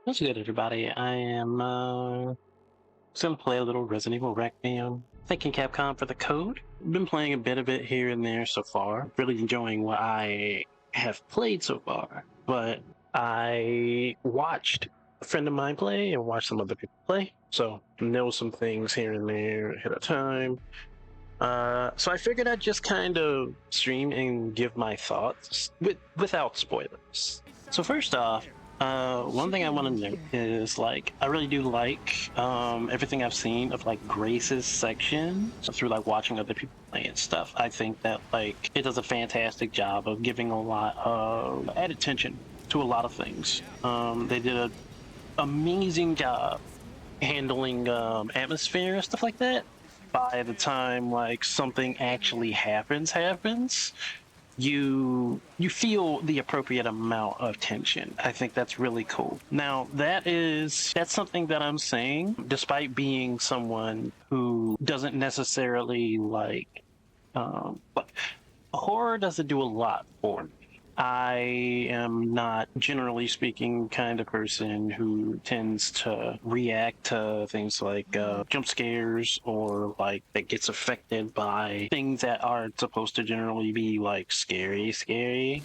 What's good, everybody? I am gonna play a little Resident Evil Requiem. Thanking Capcom for the code. Been playing a bit of it here and there so far. Really enjoying what I have played so far. But I watched a friend of mine play and watched some other people play, so know some things here and there ahead of time. So I figured I'd just kind of stream and give my thoughts without spoilers. So first off, one thing I want to note is I really do like everything I've seen of Grace's section through watching other people play and stuff. I think that it does a fantastic job of giving a lot of added attention to a lot of things. They did an amazing job handling atmosphere and stuff like that. By the time something actually happens, you feel the appropriate amount of tension. I think that's really cool. Now that's something that I'm saying despite being someone who doesn't necessarily but horror doesn't do a lot for me. I am not, generally speaking, kind of person who tends to react to things like jump scares or that gets affected by things that aren't supposed to generally be scary.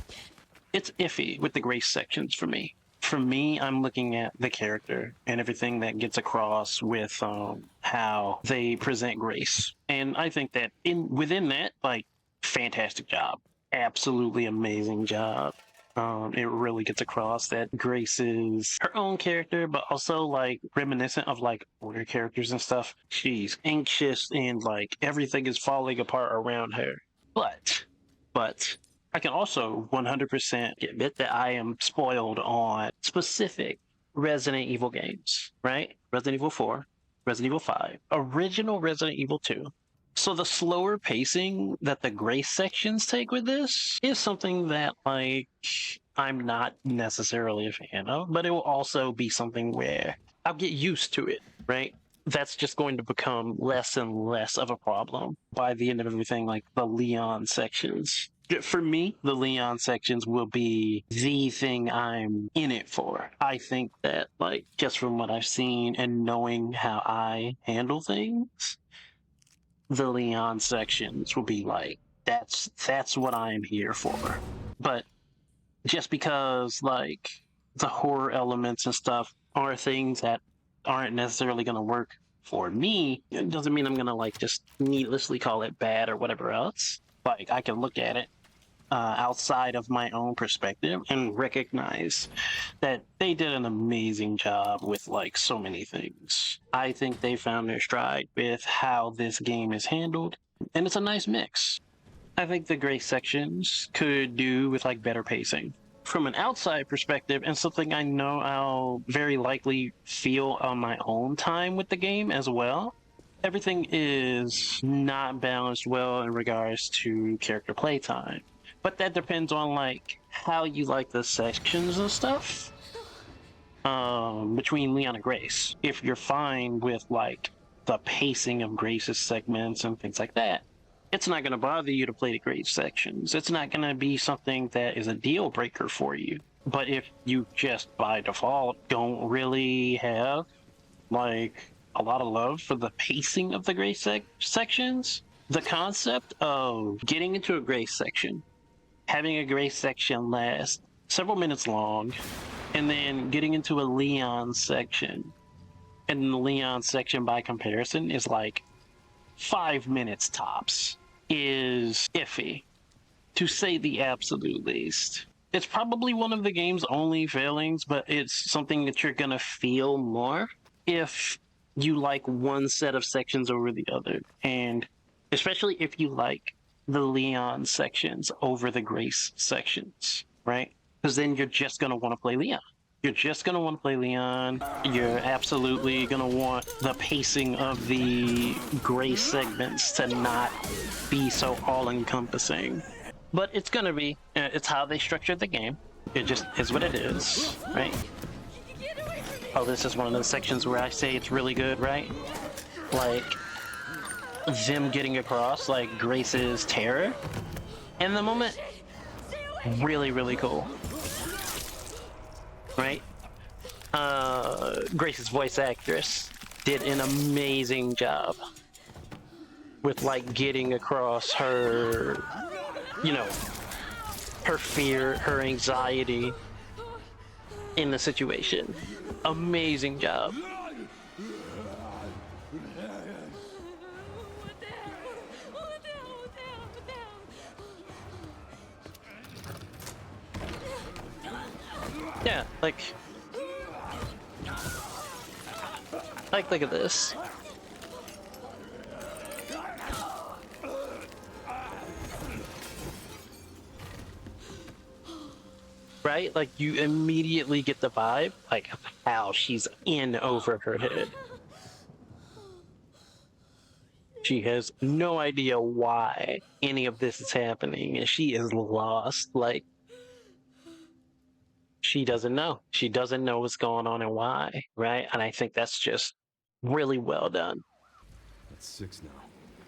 It's iffy with the Grace sections for me. For me, I'm looking at the character and everything that gets across with how they present Grace, and I think that within that, fantastic job. Absolutely amazing job. It really gets across that Grace is her own character, but also reminiscent of older characters and stuff. She's anxious and everything is falling apart around her. But I can also 100% admit that I am spoiled on specific Resident Evil games, right? Resident Evil 4, Resident Evil 5, original Resident Evil 2. So the slower pacing that the Grace sections take with this is something that I'm not necessarily a fan of, but it will also be something where I'll get used to it, right? That's just going to become less and less of a problem by the end of everything, the Leon sections. For me, the Leon sections will be the thing I'm in it for. I think that, just from what I've seen and knowing how I handle things, the Leon sections will be that's what I'm here for. But just because the horror elements and stuff are things that aren't necessarily going to work for me, it doesn't mean I'm going to just needlessly call it bad or whatever else. I can look at it outside of my own perspective and recognize that they did an amazing job with so many things. I think they found their stride with how this game is handled, and it's a nice mix. I think the Grace sections could do with better pacing. From an outside perspective, and something I know I'll very likely feel on my own time with the game as well, everything is not balanced well in regards to character playtime. But that depends on how you like the sections and stuff between Leon and Grace. If you're fine with the pacing of Grace's segments and things like that, it's not going to bother you to play the Grace sections. It's not going to be something that is a deal breaker for you. But if you just by default don't really have a lot of love for the pacing of the Grace sections, the concept of getting into a Grace section, having a Grace section last several minutes long, and then getting into a Leon section, and the Leon section by comparison is 5 minutes tops, is iffy, to say the absolute least. It's probably one of the game's only failings, but it's something that you're gonna feel more if you like one set of sections over the other, and especially if you like the Leon sections over the Grace sections, right? Because then you're just going to want to play Leon. You're just going to want to play Leon. You're absolutely going to want the pacing of the Grace segments to not be so all-encompassing. But it's going to be. It's how they structured the game. It just is what it is, right? Oh, this is one of those sections where I say it's really good, right? Them getting across Grace's terror in the moment, really, really cool, right? Grace's voice actress did an amazing job with like getting across her, you know, her fear, her anxiety in the situation. Amazing job. Yeah, like look at this. Right? Like you immediately get the vibe, like how she's in over her head. She has no idea why any of this is happening, and she is lost. Like she doesn't know. She doesn't know what's going on and why, right? And I think that's just really well done. That's 6 now.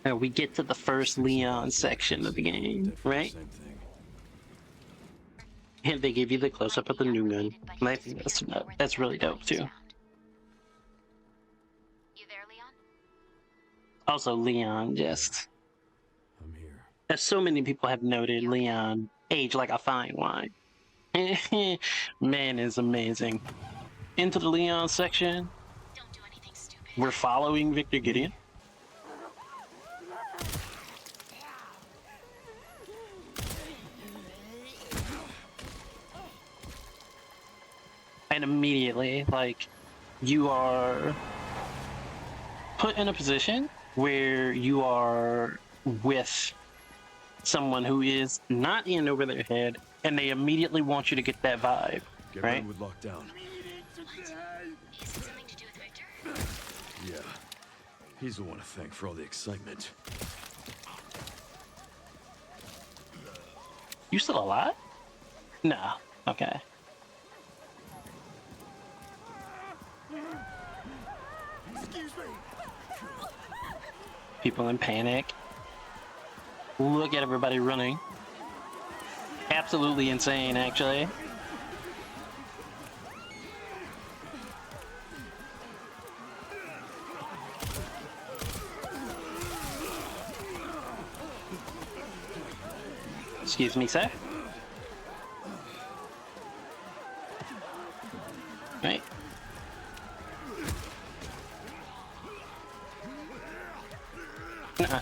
And we get to the first Leon section of the game, right? And they give you the close up of the new gun. And I think that's really dope too. You there, Leon? Also, Leon just, I'm here. as so many people have noted, Leon aged like a fine wine. Man is amazing. Into the Leon section. Don't do anything stupid. We're following Victor Gideon. And immediately, like, you are put in a position where you are with someone who is not in over their head, and they immediately want you to get that vibe, Get right? Redwood locked down. What? Is it something to do with Victor? Yeah. He's the one to thank for all the excitement. You still alive? No. Okay. Excuse me. People in panic. Look at everybody running. Absolutely insane, actually. Excuse me, sir. Right. Nuh-uh.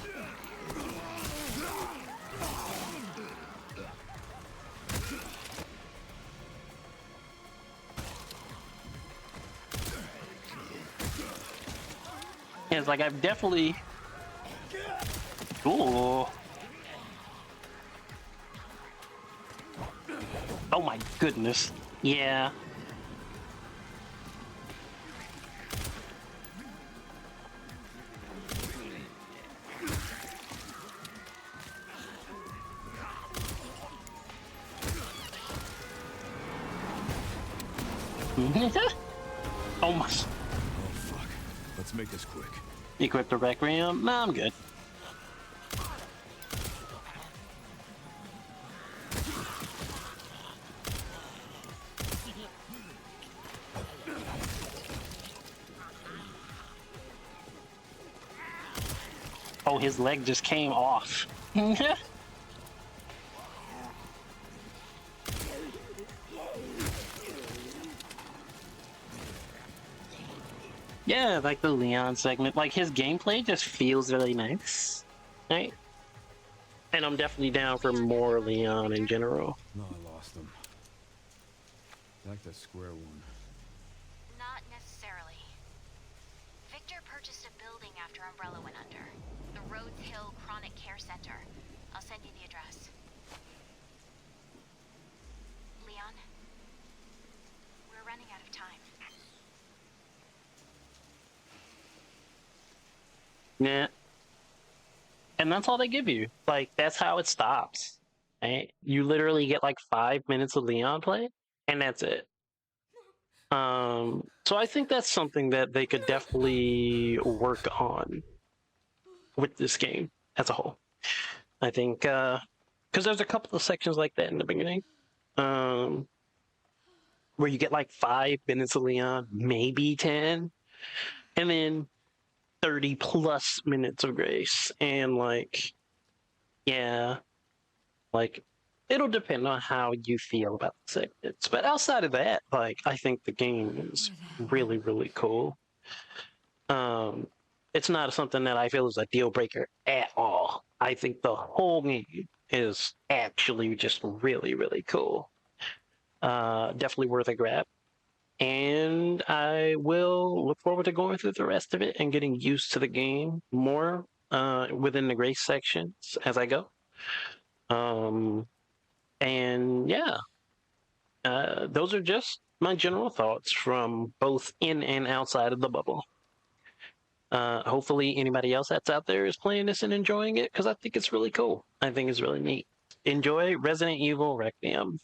Yeah, it's like I've definitely. Ooh. Oh my goodness. Yeah. Almost. Oh, fuck. Let's make this quick. Equip the Requiem? Nah, I'm good. Oh, his leg just came off. Yeah, like the Leon segment. Like his gameplay just feels really nice, right? And I'm definitely down for more Leon in general. No, I lost him. Back to square one. Not necessarily. Victor purchased a building after Umbrella went under. The Rhodes Hill Chronic Care Center. I'll send you the address. Leon, we're running out of time. Yeah. And that's all they give you. Like, that's how it stops. Right? You literally get like 5 minutes of Leon play, and that's it. So I think that's something that they could definitely work on with this game as a whole. I think because there's a couple of sections like that in the beginning. where you get like 5 minutes of Leon, maybe 10, and then 30 plus minutes of Grace. And like, yeah, like it'll depend on how you feel about the segments. But outside of that, like I think the game is really, really cool. Um, it's not something that I feel is a deal breaker at all. I think the whole game is actually just really, really cool. Definitely worth a grab. And I will look forward to going through the rest of it and getting used to the game more within the Grace sections as I go. And yeah, those are just my general thoughts from both in and outside of the bubble. Hopefully, anybody else that's out there is playing this and enjoying it because I think it's really cool. I think it's really neat. Enjoy Resident Evil Requiem.